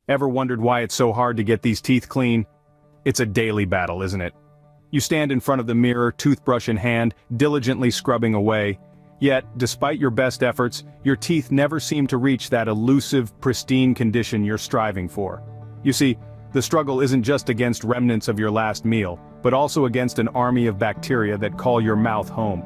Ever wondered why it's so hard to get these teeth clean? It's a daily battle, isn't it? You stand in front of the mirror, toothbrush in hand, diligently scrubbing away. Yet, despite your best efforts, your teeth never seem to reach that elusive, pristine condition you're striving for. You see, the struggle isn't just against remnants of your last meal, but also against an army of bacteria that call your mouth home.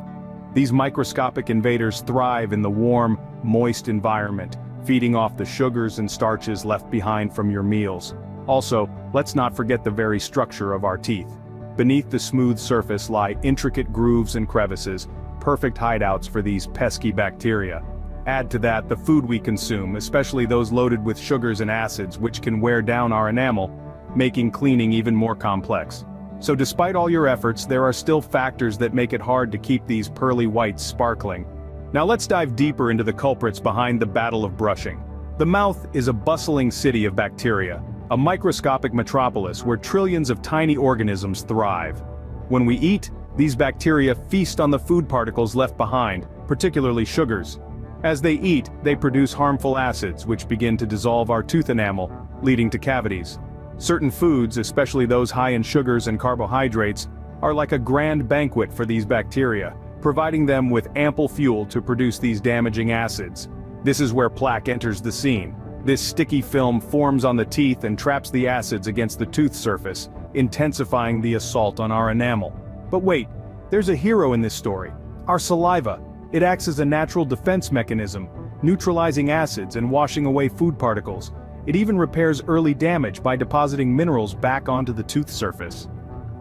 These microscopic invaders thrive in the warm, moist environment, feeding off the sugars and starches left behind from your meals. Also, let's not forget the very structure of our teeth. Beneath the smooth surface lie intricate grooves and crevices, perfect hideouts for these pesky bacteria. Add to that the food we consume, especially those loaded with sugars and acids, which can wear down our enamel, making cleaning even more complex. So despite all your efforts, there are still factors that make it hard to keep these pearly whites sparkling. Now let's dive deeper into the culprits behind the battle of brushing. The mouth is a bustling city of bacteria, a microscopic metropolis where trillions of tiny organisms thrive. When we eat, these bacteria feast on the food particles left behind, particularly sugars. As they eat, they produce harmful acids which begin to dissolve our tooth enamel, leading to cavities. Certain foods, especially those high in sugars and carbohydrates, are like a grand banquet for these bacteria, providing them with ample fuel to produce these damaging acids. This is where plaque enters the scene. This sticky film forms on the teeth and traps the acids against the tooth surface, intensifying the assault on our enamel. But wait, there's a hero in this story: our saliva. It acts as a natural defense mechanism, neutralizing acids and washing away food particles. It even repairs early damage by depositing minerals back onto the tooth surface.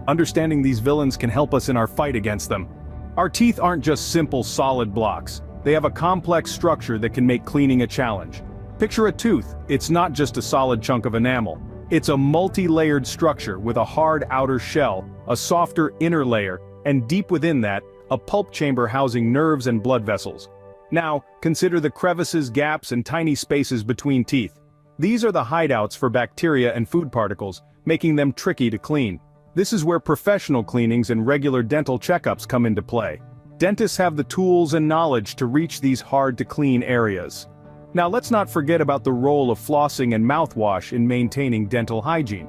Understanding these villains can help us in our fight against them. Our teeth aren't just simple solid blocks. They have a complex structure that can make cleaning a challenge. Picture a tooth. It's not just a solid chunk of enamel. It's a multi-layered structure with a hard outer shell, a softer inner layer, and deep within that, a pulp chamber housing nerves and blood vessels. Now, consider the crevices, gaps, and tiny spaces between teeth. These are the hideouts for bacteria and food particles, making them tricky to clean. This is where professional cleanings and regular dental checkups come into play. Dentists have the tools and knowledge to reach these hard-to-clean areas. Now let's not forget about the role of flossing and mouthwash in maintaining dental hygiene.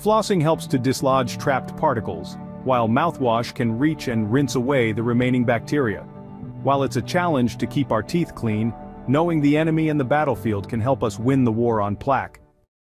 Flossing helps to dislodge trapped particles, while mouthwash can reach and rinse away the remaining bacteria. While it's a challenge to keep our teeth clean, knowing the enemy and the battlefield can help us win the war on plaque.